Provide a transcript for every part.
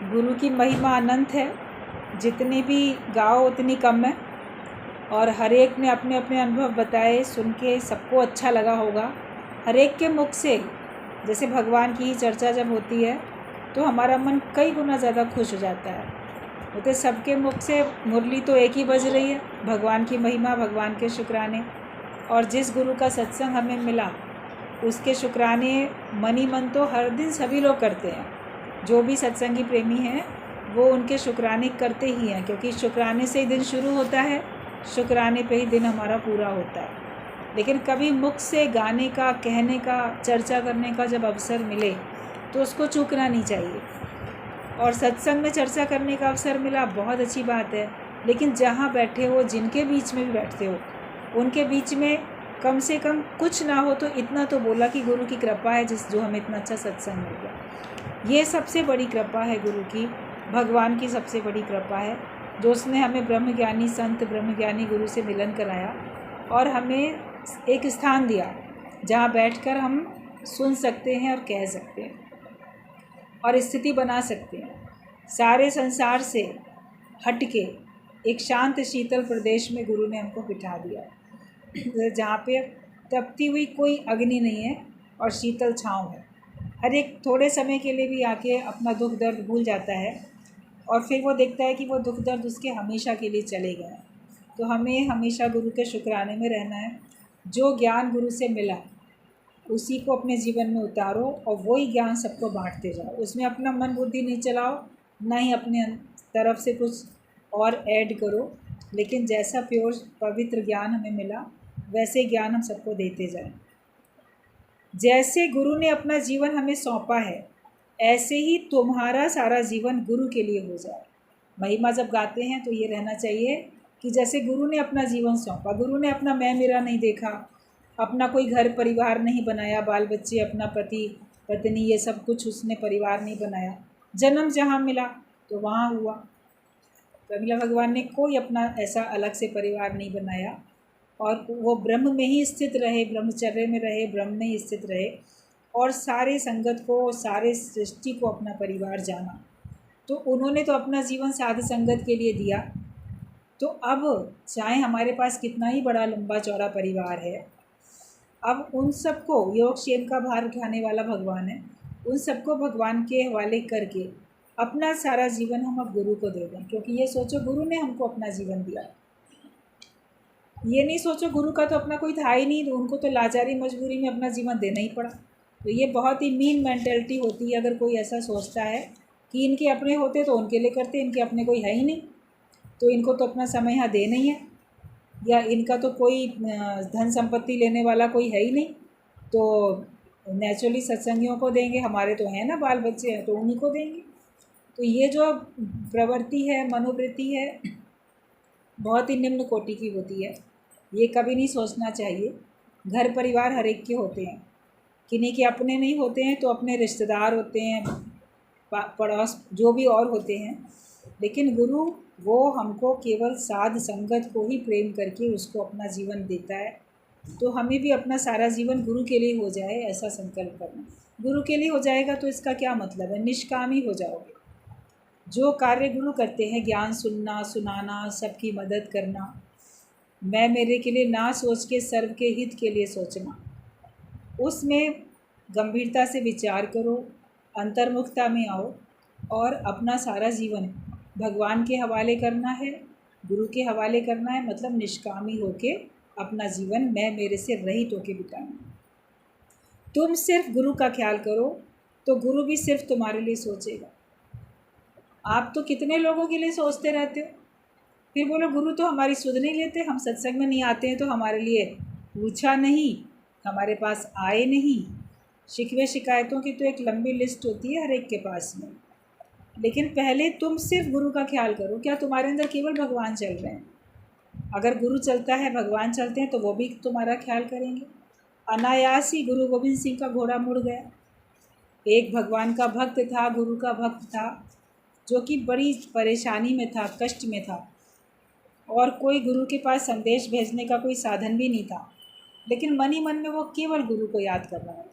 गुरु की महिमा अनंत है, जितनी भी गाओ उतनी कम है। और हर एक ने अपने अपने अनुभव बताए, सुन के सबको अच्छा लगा होगा। हर एक के मुख से जैसे भगवान की चर्चा जब होती है तो हमारा मन कई गुना ज़्यादा खुश हो जाता है। तो सबके मुख से मुरली तो एक ही बज रही है, भगवान की महिमा, भगवान के शुक्राने। और जिस गुरु का सत्संग हमें मिला उसके शुक्राने मन ही मन तो हर दिन सभी लोग करते हैं। जो भी सत्संगी प्रेमी हैं वो उनके शुक्राने करते ही हैं, क्योंकि शुक्राने से ही दिन शुरू होता है, शुक्राने पे ही दिन हमारा पूरा होता है। लेकिन कभी मुख से गाने का, कहने का, चर्चा करने का जब अवसर मिले तो उसको चूकना नहीं चाहिए। और सत्संग में चर्चा करने का अवसर मिला, बहुत अच्छी बात है। लेकिन जहाँ बैठे हो, जिनके बीच में भी बैठते हो, उनके बीच में कम से कम कुछ ना हो तो इतना तो बोला कि गुरु की कृपा है जो हमें इतना अच्छा सत्संग मिल गया। ये सबसे बड़ी कृपा है गुरु की, भगवान की सबसे बड़ी कृपा है, जो उसने हमें ब्रह्मज्ञानी संत, ब्रह्मज्ञानी गुरु से मिलन कराया और हमें एक स्थान दिया जहाँ बैठकर हम सुन सकते हैं और कह सकते हैं और स्थिति बना सकते हैं। सारे संसार से हट के एक शांत शीतल प्रदेश में गुरु ने हमको बिठा दिया, जहाँ पे तपती हुई कोई अग्नि नहीं है और शीतल छाँव है। हर एक थोड़े समय के लिए भी आके अपना दुख दर्द भूल जाता है और फिर वो देखता है कि वो दुख दर्द उसके हमेशा के लिए चले गए। तो हमें हमेशा गुरु के शुक्राने में रहना है। जो ज्ञान गुरु से मिला उसी को अपने जीवन में उतारो और वही ज्ञान सबको बांटते जाओ। उसमें अपना मन बुद्धि नहीं चलाओ, ना ही अपने तरफ से कुछ और ऐड करो, लेकिन जैसा प्योर पवित्र ज्ञान हमें मिला वैसे ज्ञान हम सबको देते जाएं। जैसे गुरु ने अपना जीवन हमें सौंपा है ऐसे ही तुम्हारा सारा जीवन गुरु के लिए हो जाए। महिमा जब गाते हैं तो ये रहना चाहिए कि जैसे गुरु ने अपना जीवन सौंपा, गुरु ने अपना मैं मेरा नहीं देखा, अपना कोई घर परिवार नहीं बनाया, बाल बच्चे, अपना पति पत्नी, ये सब कुछ उसने परिवार नहीं बनाया। जन्म जहाँ मिला तो वहाँ हुआ। प्रमिला भगवान ने कोई अपना ऐसा अलग से परिवार नहीं बनाया और वो ब्रह्म में ही स्थित रहे, ब्रह्मचर्य में रहे, ब्रह्म में ही स्थित रहे और सारे संगत को, सारे सृष्टि को अपना परिवार जाना। तो उन्होंने तो अपना जीवन साध संगत के लिए दिया। तो अब चाहे हमारे पास कितना ही बड़ा लंबा चौड़ा परिवार है, अब उन सबको, योग क्षेम का भार उठाने वाला भगवान है, उन सबको भगवान के हवाले करके अपना सारा जीवन हम अब गुरु को दे दें। क्योंकि ये सोचो गुरु ने हमको अपना जीवन दिया, ये नहीं सोचो गुरु का तो अपना कोई था ही नहीं, तो उनको तो लाचारी मजबूरी में अपना जीवन देना ही पड़ा। तो ये बहुत ही मीन मेंटेलिटी होती है अगर कोई ऐसा सोचता है कि इनके अपने होते तो उनके लिए करते, इनके अपने कोई है ही नहीं तो इनको तो अपना समय यहाँ देना ही है, या इनका तो कोई धन संपत्ति लेने वाला कोई है ही नहीं तो नेचुरली सत्संगियों को देंगे, हमारे तो हैं ना बाल बच्चे हैं तो उन्हीं को देंगे। तो ये जो प्रवृत्ति है, मनोवृत्ति है, बहुत ही निम्न कोटि की होती है। ये कभी नहीं सोचना चाहिए। घर परिवार हर एक के होते हैं, किन्हीं के अपने नहीं होते हैं तो अपने रिश्तेदार होते हैं, पड़ोस जो भी और होते हैं, लेकिन गुरु वो हमको केवल साध संगत को ही प्रेम करके उसको अपना जीवन देता है। तो हमें भी अपना सारा जीवन गुरु के लिए हो जाए ऐसा संकल्प करना। गुरु के लिए हो जाएगा तो इसका क्या मतलब है, निष्कामी हो जाओगे। जो कार्य गुरु करते हैं, ज्ञान सुनना, सुनाना, सबकी मदद करना, मैं मेरे के लिए ना सोच के सर्व के हित के लिए सोचना, उसमें गंभीरता से विचार करो, अंतर्मुखता में आओ और अपना सारा जीवन भगवान के हवाले करना है, गुरु के हवाले करना है। मतलब निष्कामी होके अपना जीवन मैं मेरे से रहित होके बिताना। तुम सिर्फ गुरु का ख्याल करो तो गुरु भी सिर्फ तुम्हारे लिए सोचेगा। आप तो कितने लोगों के लिए सोचते रहते हो, फिर बोलो गुरु तो हमारी सुध नहीं लेते, हम सत्संग में नहीं आते हैं तो हमारे लिए पूछा नहीं, हमारे पास आए नहीं। शिकवे शिकायतों की तो एक लंबी लिस्ट होती है हर एक के पास में। लेकिन पहले तुम सिर्फ गुरु का ख्याल करो, क्या तुम्हारे अंदर केवल भगवान चल रहे हैं? अगर गुरु चलता है, भगवान चलते हैं तो वो भी तुम्हारा ख्याल करेंगे। अनायास ही गुरु गोविंद सिंह का घोड़ा मुड़ गया। एक भगवान का भक्त था, गुरु का भक्त था, जो कि बड़ी परेशानी में था, कष्ट में था और कोई गुरु के पास संदेश भेजने का कोई साधन भी नहीं था, लेकिन मन ही मन में वो केवल गुरु को याद कर रहा था।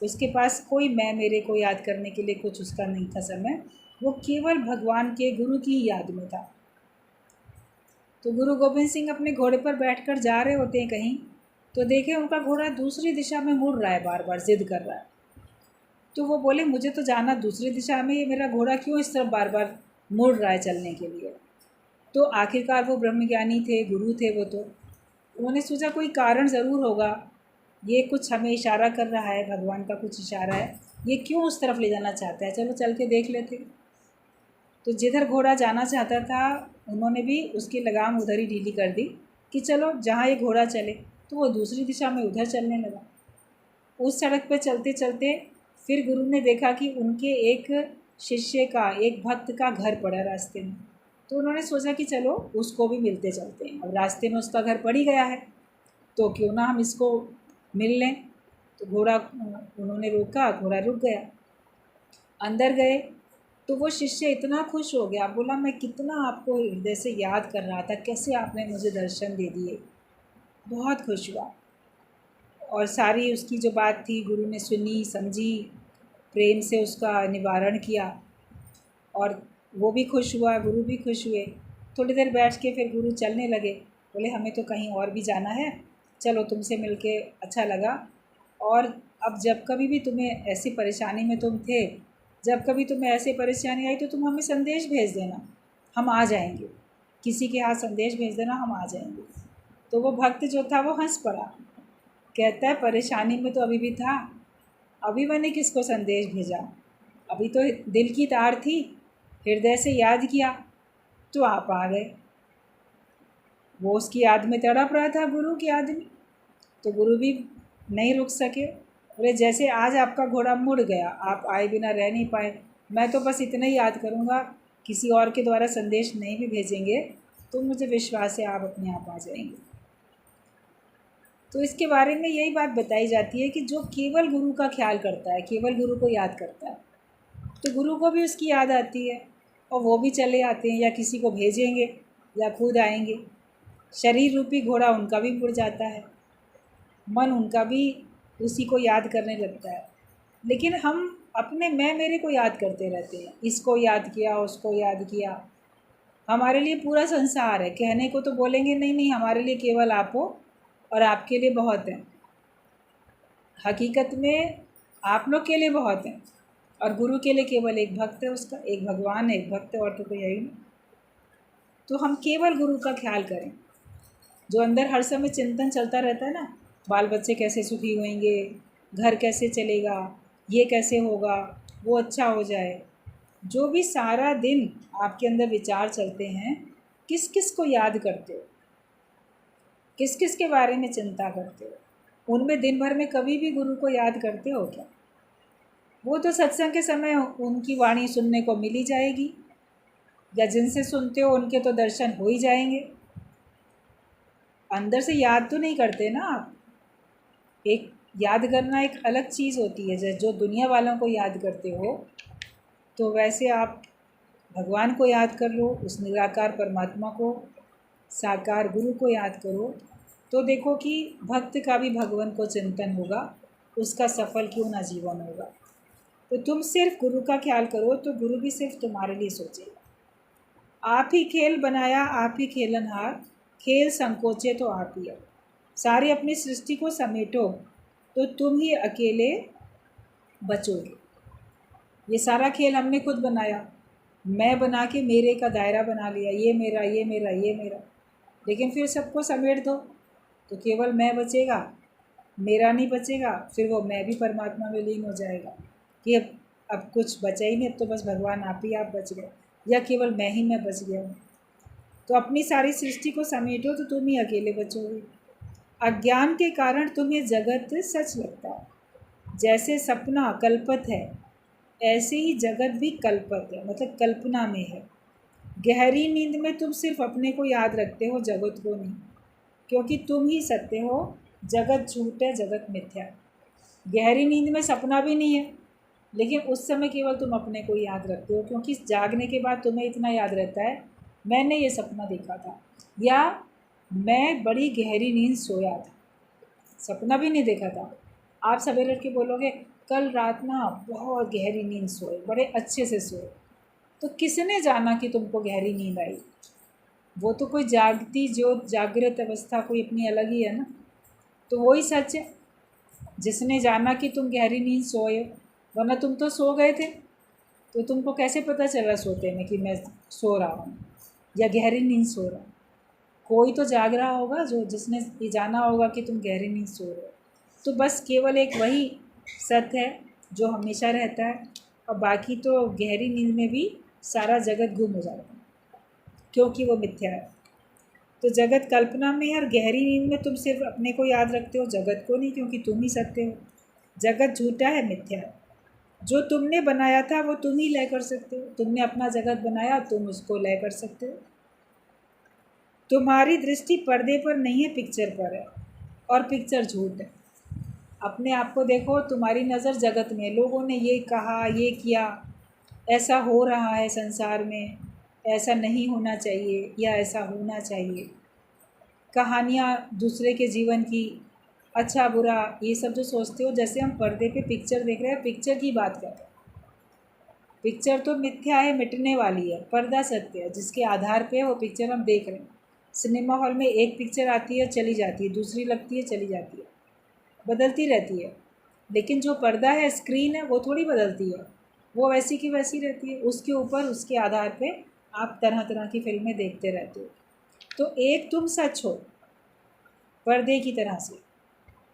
उसके पास कोई मैं मेरे को याद करने के लिए कुछ उसका नहीं था समय, वो केवल भगवान के गुरु की याद में था। तो गुरु गोबिंद सिंह अपने घोड़े पर बैठकर जा रहे होते हैं कहीं, तो देखे उनका घोड़ा दूसरी दिशा में मुड़ रहा है, बार बार ज़िद कर रहा है। तो वो बोले मुझे तो जाना दूसरी दिशा में, ये मेरा घोड़ा क्यों इस तरफ बार बार मुड़ रहा है चलने के लिए। तो आखिरकार वो ब्रह्मज्ञानी थे, गुरु थे वो, तो उन्होंने सोचा कोई कारण ज़रूर होगा, ये कुछ हमें इशारा कर रहा है, भगवान का कुछ इशारा है, ये क्यों उस तरफ ले जाना चाहता है, चलो चल के देख लेते। तो जिधर घोड़ा जाना चाहता था उन्होंने भी उसकी लगाम उधर ही ढीली कर दी कि चलो जहाँ ये घोड़ा चले, तो वो दूसरी दिशा में उधर चलने लगा। उस सड़क पे चलते चलते फिर गुरु ने देखा कि उनके एक शिष्य का, एक भक्त का घर पड़ा रास्ते में। तो उन्होंने सोचा कि चलो उसको भी मिलते चलते हैं, अब रास्ते में उसका घर पड़ ही गया है तो क्यों ना हम इसको मिल लें। तो घोड़ा उन्होंने रोका, घोड़ा रुक गया। अंदर गए तो वो शिष्य इतना खुश हो गया, बोला मैं कितना आपको हृदय से याद कर रहा था, कैसे आपने मुझे दर्शन दे दिए, बहुत खुश हुआ। और सारी उसकी जो बात थी गुरु ने सुनी, समझी, प्रेम से उसका निवारण किया और वो भी खुश हुआ, गुरु भी खुश हुए। थोड़ी देर बैठ के फिर गुरु चलने लगे, बोले हमें तो कहीं और भी जाना है, चलो तुमसे मिलके अच्छा लगा, और अब जब कभी भी तुम्हें ऐसी परेशानी में तुम थे, जब कभी तुम्हें ऐसी परेशानी आई तो तुम हमें संदेश भेज देना, हम आ जाएंगे, किसी के हाथ संदेश भेज देना, हम आ जाएंगे। तो वो भक्त जो था वो हंस पड़ा, कहता है परेशानी में तो अभी भी था, अभी मैंने किसको संदेश भेजा, अभी तो दिल की तार थी, हृदय से याद किया तो आप आ गए। वो उसकी याद में तड़प रहा था, गुरु की याद में, तो गुरु भी नहीं रुक सके। बोले जैसे आज आपका घोड़ा मुड़ गया, आप आए बिना रह नहीं पाए, मैं तो बस इतना ही याद करूँगा, किसी और के द्वारा संदेश नहीं भी भेजेंगे तो मुझे विश्वास है आप अपने आप आ जाएंगे। तो इसके बारे में यही बात बताई जाती है कि जो केवल गुरु का ख्याल करता है, केवल गुरु को याद करता है, तो गुरु को भी उसकी याद आती है और वो भी चले आते हैं, या किसी को भेजेंगे या खुद आएंगे। शरीर रूपी घोड़ा उनका भी मुड़ जाता है, मन उनका भी उसी को याद करने लगता है। लेकिन हम अपने मैं मेरे को याद करते रहते हैं, इसको याद किया, उसको याद किया। हमारे लिए पूरा संसार है, कहने को तो बोलेंगे नहीं नहीं हमारे लिए केवल आप हो और आपके लिए बहुत है, हकीकत में आप लोग के लिए बहुत है और गुरु के लिए केवल एक भक्त है, उसका एक भगवान है, एक भक्त है, और तो कोई है ही नहीं। तो हम केवल गुरु का ख्याल करें। जो अंदर हर समय चिंतन चलता रहता है ना, बाल बच्चे कैसे सुखी होंगे, घर कैसे चलेगा, ये कैसे होगा, वो अच्छा हो जाए, जो भी सारा दिन आपके अंदर विचार चलते हैं, किस किस को याद करते हो, किस किस के बारे में चिंता करते हो, उनमें दिन भर में कभी भी गुरु को याद करते हो क्या? वो तो सत्संग के समय उनकी वाणी सुनने को मिल ही जाएगी, या जिनसे सुनते हो उनके तो दर्शन हो ही जाएंगे, अंदर से याद तो नहीं करते ना आप। एक याद करना एक अलग चीज़ होती है, जो दुनिया वालों को याद करते हो, तो वैसे आप भगवान को याद कर लो, उस निराकार परमात्मा को, साकार गुरु को याद करो, तो देखो कि भक्त का भी भगवान को चिंतन होगा, उसका सफल क्यों ना जीवन होगा। तो तुम सिर्फ गुरु का ख्याल करो तो गुरु भी सिर्फ तुम्हारे लिए सोचेगा। आप ही खेल बनाया, आप ही खेलनहार, खेल संकोचे तो आप ही हो। सारी अपनी सृष्टि को समेटो तो तुम ही अकेले बचोगे। ये सारा खेल हमने खुद बनाया, मैं बना के मेरे का दायरा बना लिया, ये मेरा, ये मेरा, ये मेरा। लेकिन फिर सबको समेट दो तो केवल मैं बचेगा, मेरा नहीं बचेगा, फिर वो मैं भी परमात्मा में लीन हो जाएगा कि अब कुछ बचा ही नहीं, अब तो बस भगवान आप ही आप बच गए, या केवल मैं ही मैं बच गया हूँ। तो अपनी सारी सृष्टि को समेटो तो तुम ही अकेले बचोगे। अज्ञान के कारण तुम्हें जगत सच लगता है, जैसे सपना कल्पत है ऐसे ही जगत भी कल्पत है, मतलब कल्पना में है। गहरी नींद में तुम सिर्फ अपने को याद रखते हो, जगत को नहीं, क्योंकि तुम ही सत्य हो, जगत झूठ है, जगत मिथ्या है। गहरी नींद में सपना भी नहीं है, लेकिन उस समय केवल तुम अपने को याद रखते हो, क्योंकि जागने के बाद तुम्हें इतना याद रहता है मैंने ये सपना देखा था, या मैं बड़ी गहरी नींद सोया था, सपना भी नहीं देखा था। आप सवेरे उठ के बोलोगे कल रात ना बहुत गहरी नींद सोए, बड़े अच्छे से सोए, तो किसने जाना कि तुमको गहरी नींद आई? वो तो कोई जागती जो जागृत अवस्था कोई अपनी अलग ही है ना। तो वही सच है जिसने जाना कि तुम गहरी नींद सोए हो, वरना तुम तो सो गए थे। तो तुमको कैसे पता चला सोते में कि मैं सो रहा हूँ या गहरी नींद सो रहा हूँ? कोई तो जाग रहा होगा जो जिसने ये जाना होगा कि तुम गहरी नींद सो रहे हो। तो बस केवल एक वही सत्य है जो हमेशा रहता है, और बाकी तो गहरी नींद में भी सारा जगत गुम हो जाता है क्योंकि वो मिथ्या है। तो जगत कल्पना में है और गहरी नींद में तुम सिर्फ अपने को याद रखते हो, जगत को नहीं, क्योंकि तुम ही सत्य हो। जगत झूठा है, मिथ्या है। जो तुमने बनाया था वो तुम ही लय कर सकते हो। तुमने अपना जगत बनाया, तुम उसको लय कर सकते हो। तुम्हारी दृष्टि पर्दे पर नहीं है, पिक्चर पर है, और पिक्चर झूठ है। अपने आप को देखो, तुम्हारी नज़र जगत में, लोगों ने ये कहा, ये किया, ऐसा हो रहा है संसार में, ऐसा नहीं होना चाहिए या ऐसा होना चाहिए। कहानियाँ दूसरे के जीवन की, अच्छा बुरा, ये सब जो सोचते हो, जैसे हम पर्दे पे पिक्चर देख रहे हैं, पिक्चर की बात कर रहे हैं। पिक्चर तो मिथ्या है, मिटने वाली है। पर्दा सत्य है जिसके आधार पे वो पिक्चर हम देख रहे हैं। सिनेमा हॉल में एक पिक्चर आती है, चली जाती है, दूसरी लगती है, चली जाती है, बदलती रहती है। लेकिन जो पर्दा है, स्क्रीन है, वो थोड़ी बदलती है, वो वैसी की वैसी रहती है। उसके ऊपर, उसके आधार पे आप तरह तरह की फिल्में देखते रहते हो। तो एक तुम सच हो पर्दे की तरह से,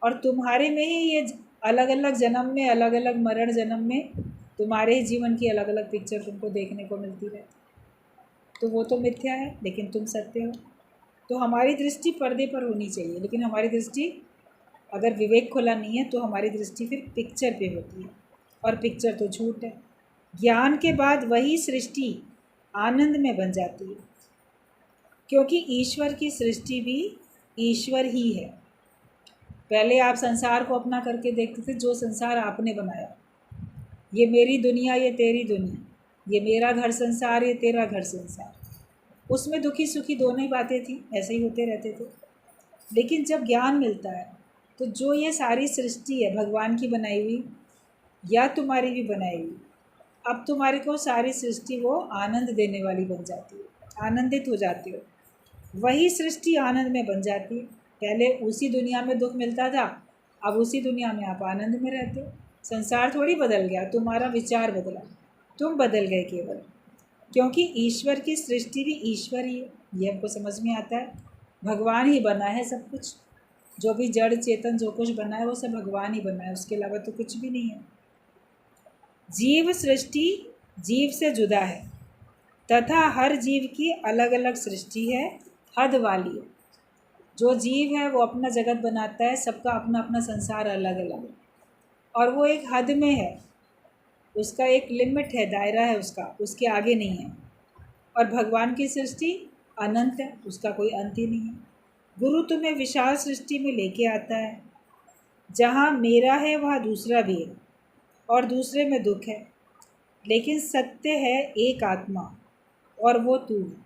और तुम्हारे में ही ये अलग अलग जन्म में, अलग अलग मरण जन्म में तुम्हारे ही जीवन की अलग अलग पिक्चर तुमको देखने को मिलती रहती। तो वो तो मिथ्या है, लेकिन तुम सत्य हो। तो हमारी दृष्टि पर्दे पर होनी चाहिए, लेकिन हमारी दृष्टि, अगर विवेक खुला नहीं है तो हमारी दृष्टि फिर पिक्चर पे होती है, और पिक्चर तो झूठ है। ज्ञान के बाद वही सृष्टि आनंद में बन जाती है, क्योंकि ईश्वर की सृष्टि भी ईश्वर ही है। पहले आप संसार को अपना करके देखते थे, जो संसार आपने बनाया, ये मेरी दुनिया, ये तेरी दुनिया, ये मेरा घर संसार, ये तेरा घर संसार, उसमें दुखी सुखी दोनों ही बातें थी, ऐसे ही होते रहते थे। लेकिन जब ज्ञान मिलता है तो जो ये सारी सृष्टि है, भगवान की बनाई हुई या तुम्हारी भी बनाई हुई, अब तुम्हारे को सारी सृष्टि वो आनंद देने वाली बन जाती है, आनंदित हो जाती हो। वही सृष्टि आनंद में बन जाती है। पहले उसी दुनिया में दुख मिलता था, अब उसी दुनिया में आप आनंद में रहते हो। संसार थोड़ी बदल गया, तुम्हारा विचार बदला, तुम बदल गए केवल, क्योंकि ईश्वर की सृष्टि भी ईश्वर ही है। ये हमको समझ में आता है। भगवान ही बना है सब कुछ, जो भी जड़ चेतन जो कुछ बना है वो सब भगवान ही बना है, उसके अलावा तो कुछ भी नहीं है। जीव सृष्टि जीव से जुदा है, तथा हर जीव की अलग अलग सृष्टि है, हद वाली है। जो जीव है वो अपना जगत बनाता है, सबका अपना अपना संसार अलग अलग है, और वो एक हद में है, उसका एक लिमिट है, दायरा है उसका, उसके आगे नहीं है। और भगवान की सृष्टि अनंत है, उसका कोई अंत ही नहीं है। गुरु तुम्हें विशाल सृष्टि में लेके आता है, जहाँ मेरा है वहाँ दूसरा भी है, और दूसरे में दुख है, लेकिन सत्य है एक आत्मा, और वो तू है।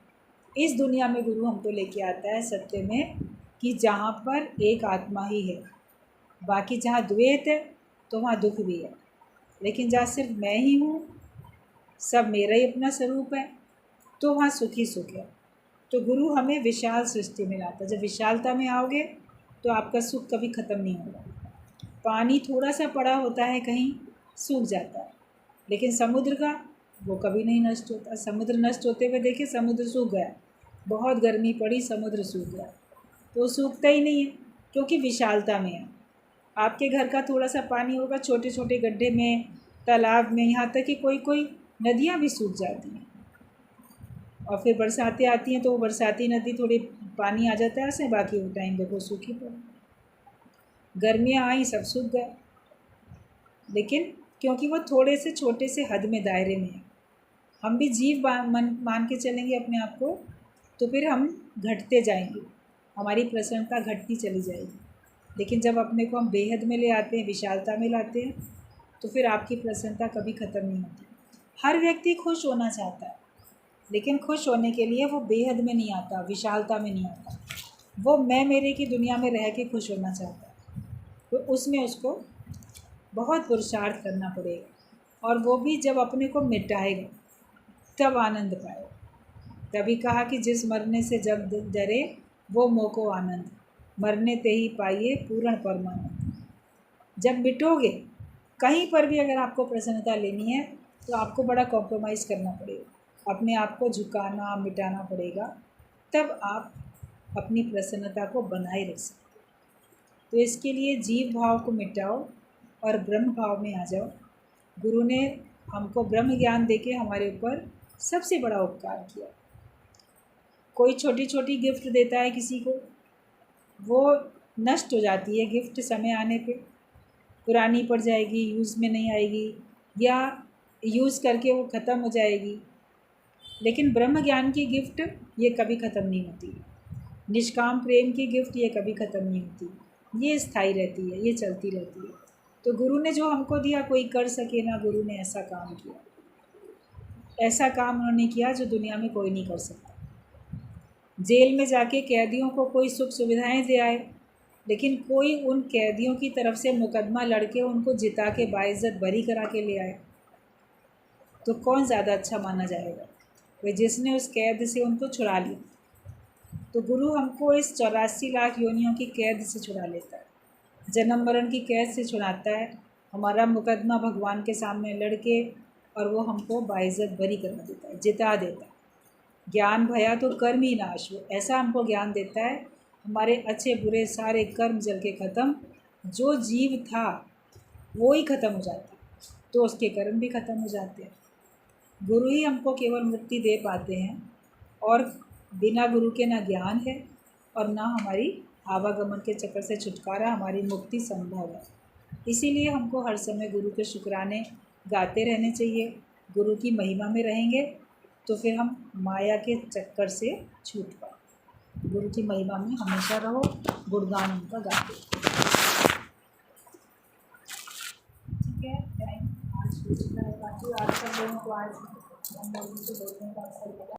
इस दुनिया में गुरु हमको लेके आता है सत्य में, कि जहाँ पर एक आत्मा ही है। बाकी जहाँ द्वैत है तो वहाँ दुख भी है, लेकिन जहाँ सिर्फ मैं ही हूँ, सब मेरा ही अपना स्वरूप है, तो वहाँ सुख ही सुख है। तो गुरु हमें विशाल सृष्टि में लाता है। जब विशालता में आओगे तो आपका सुख कभी ख़त्म नहीं होगा। पानी थोड़ा सा पड़ा होता है कहीं, सूख जाता है, लेकिन समुद्र का वो कभी नहीं नष्ट होता। समुद्र नष्ट होते हुए देखे, समुद्र सूख गया, बहुत गर्मी पड़ी, समुद्र सूख गया, तो वो सूखता ही नहीं है, क्योंकि विशालता में है। आपके घर का थोड़ा सा पानी होगा, छोटे छोटे गड्ढे में, तालाब में, यहाँ तक कि कोई कोई नदियाँ भी सूख जाती हैं, और फिर बरसातें आती हैं तो वो बरसाती नदी थोड़ी पानी आ जाता है उसमें, बाकी वो टाइम देखो सूखी पड़ी। गर्मियाँ आई, सब सूख गए, लेकिन क्योंकि वो थोड़े से छोटे से हद में, दायरे में है। हम भी जीव मान के चलेंगे अपने आप को, तो फिर हम घटते जाएंगे, हमारी प्रसन्नता घटती चली जाएगी। लेकिन जब अपने को हम बेहद में ले आते हैं, विशालता में लाते हैं, तो फिर आपकी प्रसन्नता कभी ख़त्म नहीं होती। हर व्यक्ति खुश होना चाहता है, लेकिन खुश होने के लिए वो बेहद में नहीं आता, विशालता में नहीं आता, वो मैं मेरे की दुनिया में रह के खुश होना चाहता है। तो उसमें उसको बहुत पुरुषार्थ करना पड़ेगा, और वो भी जब अपने को मिटाएगा, तब आनंद पाए। तभी कहा कि जिस मरने से जग डरे वो मोको आनंद, मरने ते ही पाइए पूर्ण परमानंद। जब मिटोगे, कहीं पर भी अगर आपको प्रसन्नता लेनी है तो आपको बड़ा कॉम्प्रोमाइज़ करना पड़ेगा, अपने आप को झुकाना मिटाना पड़ेगा, तब आप अपनी प्रसन्नता को बनाए रख सकते। तो इसके लिए जीव भाव को मिटाओ और ब्रह्म भाव में आ जाओ। गुरु ने हमको ब्रह्म ज्ञान देके हमारे ऊपर सबसे बड़ा उपकार किया। कोई छोटी छोटी गिफ्ट देता है किसी को, वो नष्ट हो जाती है गिफ्ट समय आने पे, पुरानी पड़ जाएगी, यूज़ में नहीं आएगी, या यूज़ करके वो ख़त्म हो जाएगी। लेकिन ब्रह्म ज्ञान की गिफ्ट ये कभी ख़त्म नहीं होती। निष्काम प्रेम की गिफ्ट ये कभी ख़त्म नहीं होती, ये स्थायी रहती है, ये चलती रहती है। तो गुरु ने जो हमको दिया कोई कर सके ना, गुरु ने ऐसा काम किया, ऐसा काम उन्होंने किया जो दुनिया में कोई नहीं कर सकता। जेल में जाके कैदियों को कोई सुख सुविधाएं दे आए, लेकिन कोई उन कैदियों की तरफ से मुकदमा लड़के उनको जिता के बाइज्जत बरी करा के ले आए, तो कौन ज़्यादा अच्छा माना जाएगा? वह जिसने उस कैद से उनको छुड़ा लिया। तो गुरु हमको इस 84 लाख योनियों की कैद से छुड़ा लेता है, जन्म मरण की कैद से छुड़ाता है, हमारा मुकदमा भगवान के सामने लड़के, और वो हमको बाइज्जत बरी करा देता है, जिता देता है। ज्ञान भया तो कर्म ही नाश हो, ऐसा हमको ज्ञान देता है। हमारे अच्छे बुरे सारे कर्म जल के ख़त्म, जो जीव था वो ही ख़त्म हो जाता, तो उसके कर्म भी ख़त्म हो जाते हैं। गुरु ही हमको केवल मुक्ति दे पाते हैं, और बिना गुरु के ना ज्ञान है और ना हमारी आवागमन के चक्कर से छुटकारा, हमारी मुक्ति संभव है। इसीलिए हमको हर समय गुरु के शुक्राने गाते रहने चाहिए। गुरु की महिमा में रहेंगे तो फिर हम माया के चक्कर से छूट पाए। गुरु की महिमा में हमेशा रहो, गुणगान उनका गाते। ठीक है, आज सब लोगों को आज हम लोगों से बोलने का अवसर मिला।